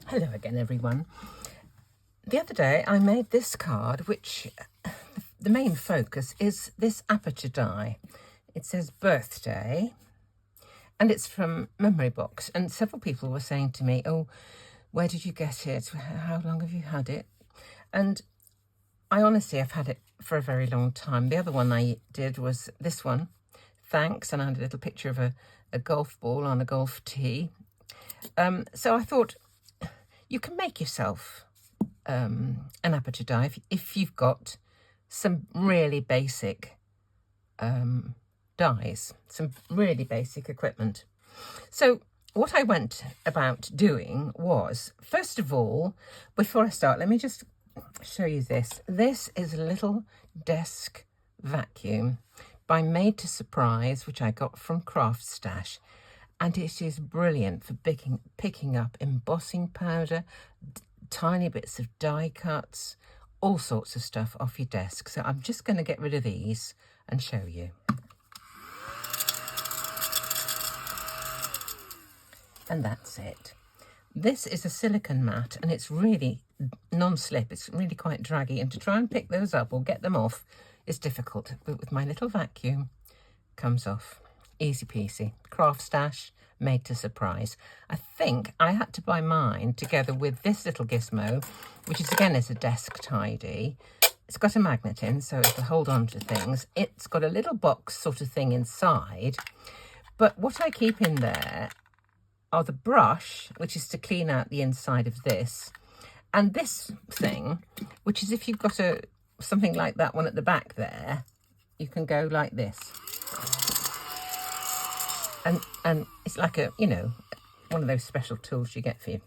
Hello again, everyone. The other day I made this card, which the main focus is this aperture die. It says birthday, and it's from Memory Box. And several people were saying to me, oh, where did you get it? How long have you had it? And I honestly have had it for a very long time. The other one I did was this one, thanks, and I had a little picture of a golf ball on a golf tee. So I thought, you can make yourself an aperture die if you've got some really basic dies, some really basic equipment. So what I went about doing was, first of all, before I start, let me just show you this. This is a little desk vacuum by Made to Surprise, which I got from Craft Stash. And it is brilliant for picking up embossing powder, tiny bits of die cuts, all sorts of stuff off your desk. So I'm just going to get rid of these and show you. And that's it. This is a silicone mat, and it's really non-slip. It's really quite draggy, and to try and pick those up or get them off is difficult. But with my little vacuum, comes off. Easy peasy. Craft Stash, Made to Surprise. I think I had to buy mine together with this little gizmo, which is again is a desk tidy. It's got a magnet in, so it'll hold on to things. It's got a little box sort of thing inside. But what I keep in there are the brush, which is to clean out the inside of this, and this thing, which is if you've got something like that one at the back there, you can go like this. And it's like one of those special tools you get for your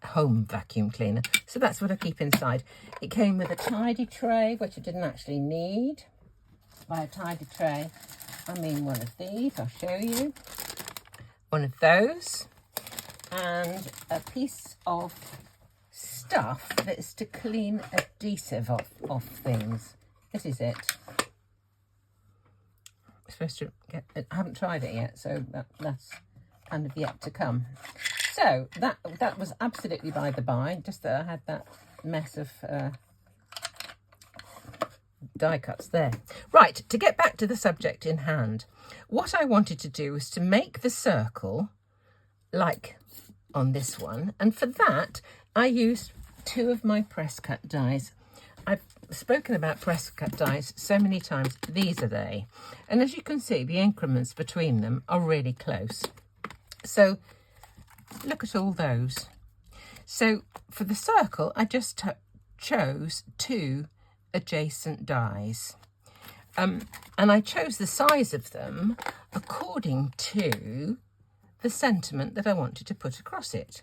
home vacuum cleaner. So that's what I keep inside. It came with a tidy tray, which I didn't actually need. By a tidy tray, I mean one of these. I'll show you. One of those. And a piece of stuff that's to clean adhesive off things. This is it. Supposed to get it. I haven't tried it yet, so that's kind of yet to come. So that was absolutely by the by, just that I had that mess of die cuts there. Right, to get back to the subject in hand, what I wanted to do was to make the circle like on this one, and for that I used two of my Presscut dies. I've spoken about Presscut dies so many times. These are they, and as you can see, the increments between them are really close. So look at all those. So for the circle, I just chose two adjacent dies, and I chose the size of them according to the sentiment that I wanted to put across it.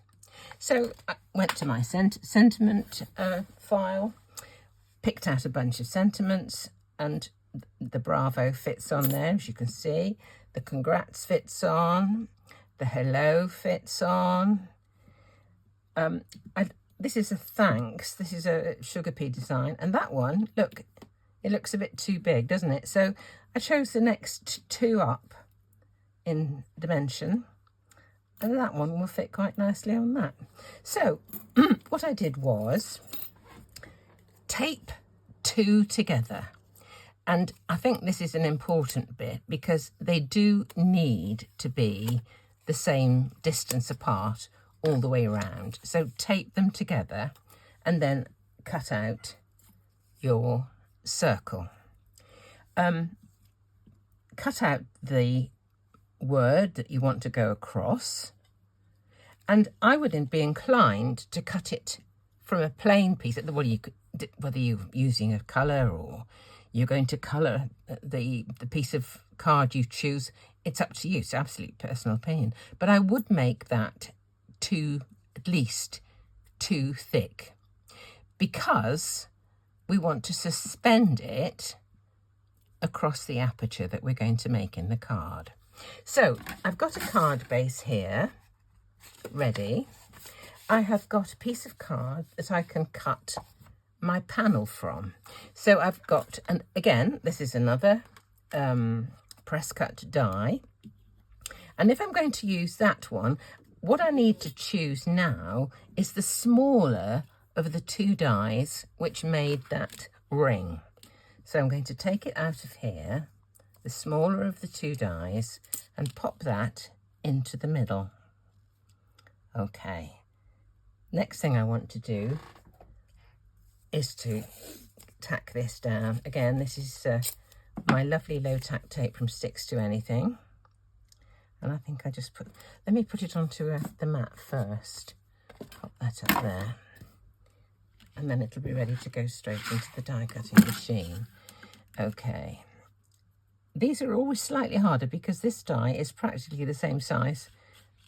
So I went to my sentiment file, picked out a bunch of sentiments, and the Bravo fits on there, as you can see. The Congrats fits on. The Hello fits on. This is a Thanks. This is a Sugar Pea design. And that one, look, it looks a bit too big, doesn't it? So I chose the next two up in dimension, and that one will fit quite nicely on that. So what I did was tape two together, and I think this is an important bit because they do need to be the same distance apart all the way around. So tape them together and then cut out your circle. Cut out the word that you want to go across, and I would be inclined to cut it from a plain piece, whether you're using a colour or you're going to colour the piece of card you choose. It's up to you. It's absolute personal opinion. But I would make that at least too thick, because we want to suspend it across the aperture that we're going to make in the card. So I've got a card base here ready. I have got a piece of card that I can cut my panel from. So I've got, and again, this is another Presscut die. And if I'm going to use that one, what I need to choose now is the smaller of the two dies which made that ring. So I'm going to take it out of here, the smaller of the two dies, and pop that into the middle. Okay, next thing I want to do is to tack this down. Again, this is my lovely low tack tape from Stix2 Anything. And I think I just let me put it onto the mat first. Pop that up there. And then it'll be ready to go straight into the die cutting machine. Okay. These are always slightly harder because this die is practically the same size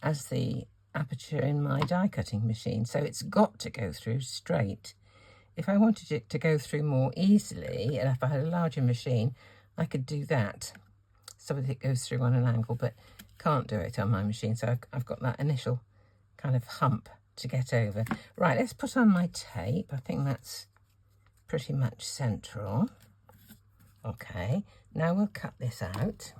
as the aperture in my die cutting machine. So it's got to go through straight. If I wanted it to go through more easily, and if I had a larger machine, I could do that so that it goes through on an angle, but can't do it on my machine. So I've got that initial kind of hump to get over. Right, let's put on my tape. I think that's pretty much central. Okay, now we'll cut this out.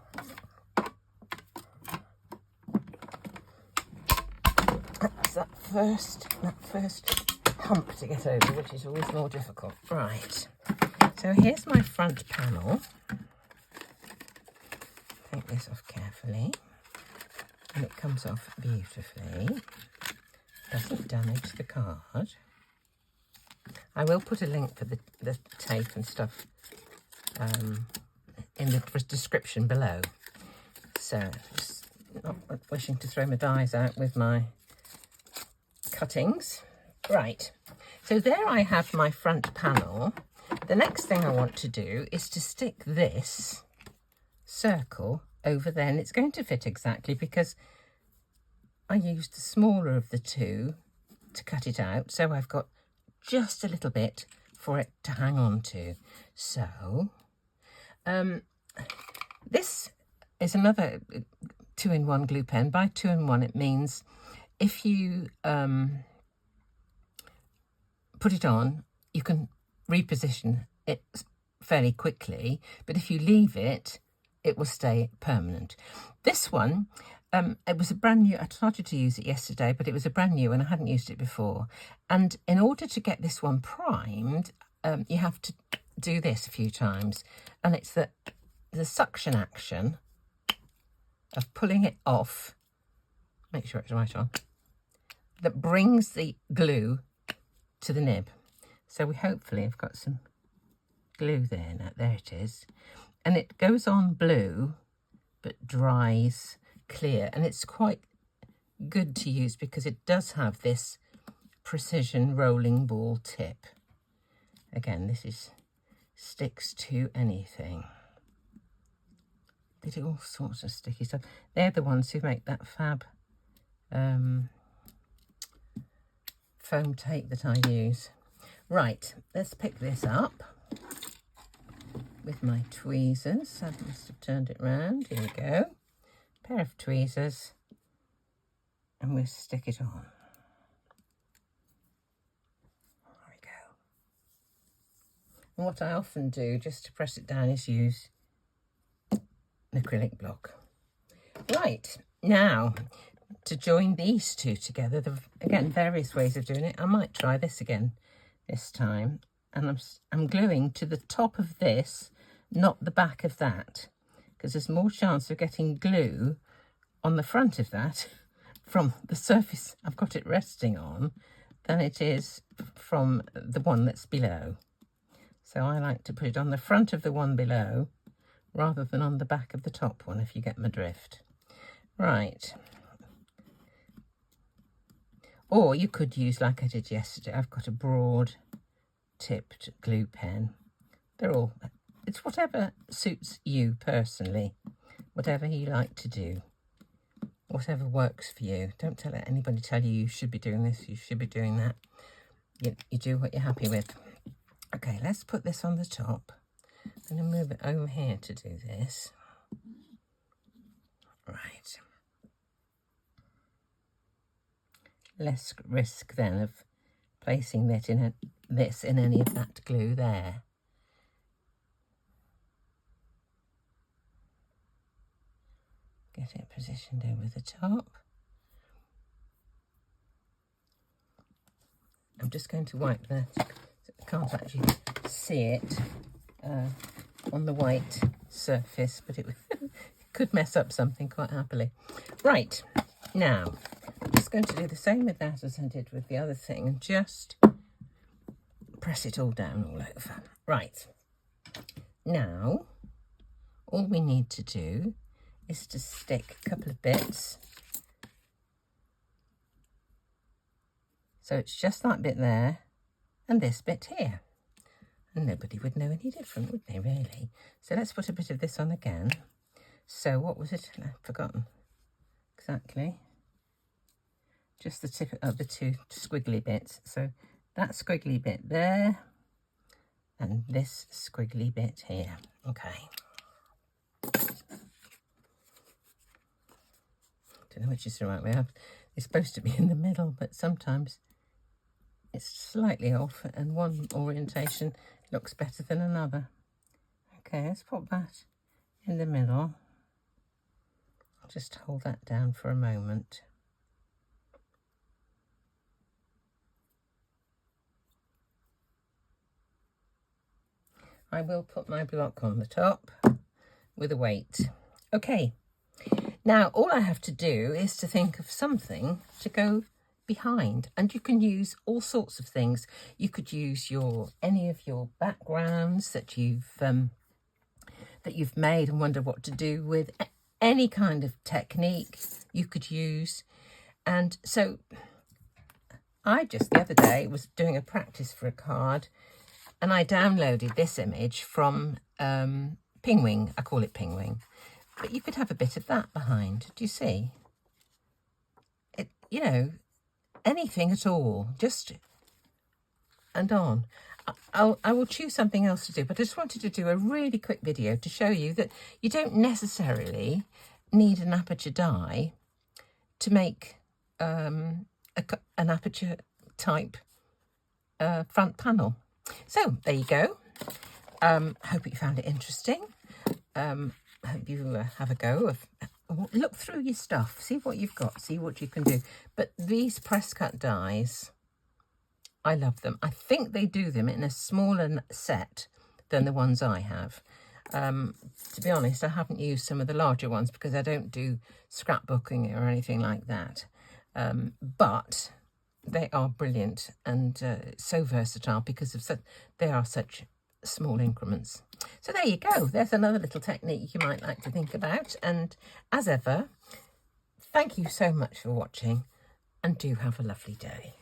That's that first hump to get over, which is always more difficult. Right, so here's my front panel. Take this off carefully, and it comes off beautifully. Doesn't damage the card. I will put a link for the tape and stuff in the description below. So, just not wishing to throw my dies out with my cuttings. Right, so there I have my front panel. The next thing I want to do is to stick this circle over there, and it's going to fit exactly because I used the smaller of the two to cut it out, so I've got just a little bit for it to hang on to. So this is another 2-in-1 glue pen. By 2-in-1 it means if you put it on, you can reposition it fairly quickly, but if you leave it, it will stay permanent. This one, it was a brand new, I started to use it yesterday, but it was a brand new and I hadn't used it before. And in order to get this one primed, you have to do this a few times. And it's the suction action of pulling it off, make sure it's right on, that brings the glue to the nib. So we hopefully have got some glue there now. There it is. And it goes on blue, but dries clear. And it's quite good to use because it does have this precision rolling ball tip. Again, this is Stix2 Anything. They do all sorts of sticky stuff. They're the ones who make that fab foam tape that I use. Right, let's pick this up with my tweezers. I must have turned it round. Here we go. Pair of tweezers, and we'll stick it on. There we go. And what I often do, just to press it down, is use an acrylic block. Right, now to join these two together, again, various ways of doing it. I might try this again this time, and I'm gluing to the top of this, not the back of that, because there's more chance of getting glue on the front of that from the surface I've got it resting on than it is from the one that's below. So I like to put it on the front of the one below rather than on the back of the top one, if you get my drift. Right. Or you could use, like I did yesterday, I've got a broad tipped glue pen. They're all, it's whatever suits you personally, whatever you like to do, whatever works for you. Don't let anybody tell you should be doing this, you should be doing that. You do what you're happy with. Okay, let's put this on the top. I'm going to move it over here to do this. Right. Less risk then of placing this in any of that glue there. Get it positioned over the top. just going to wipe the, I can't actually see it on the white surface, but it could mess up something quite happily. Right, now I'm just going to do the same with that as I did with the other thing and just press it all down all over. Right, now all we need to do is to stick a couple of bits. So it's just that bit there and this bit here. And nobody would know any different, would they, really? So let's put a bit of this on again. So what was it? I've forgotten exactly. Just the tip of the two squiggly bits. So that squiggly bit there and this squiggly bit here. Okay. Don't know which is the right way up. It's supposed to be in the middle, but sometimes it's slightly off and one orientation looks better than another. Okay, let's put that in the middle. I'll just hold that down for a moment. I will put my block on the top with a weight. Okay, now all I have to do is to think of something to go behind, and you can use all sorts of things. You could use any of your backgrounds that you've made and wonder what to do with. Any kind of technique you could use. And so I just the other day was doing a practice for a card and I downloaded this image from Pingwing. I call it Pingwing, but you could have a bit of that behind. Do you see it? You know, anything at all, just and on. I will choose something else to do, but I just wanted to do a really quick video to show you that you don't necessarily need an aperture die to make an aperture type front panel. So there you go. Hope you found it interesting. Hope you have a go of look through your stuff, see what you've got, see what you can do. But these Presscut dies, I love them. I think they do them in a smaller set than the ones I have. To be honest, I haven't used some of the larger ones because I don't do scrapbooking or anything like that. But they are brilliant and so versatile because of they are such small increments. So there you go. There's another little technique you might like to think about. And as ever, thank you so much for watching and do have a lovely day.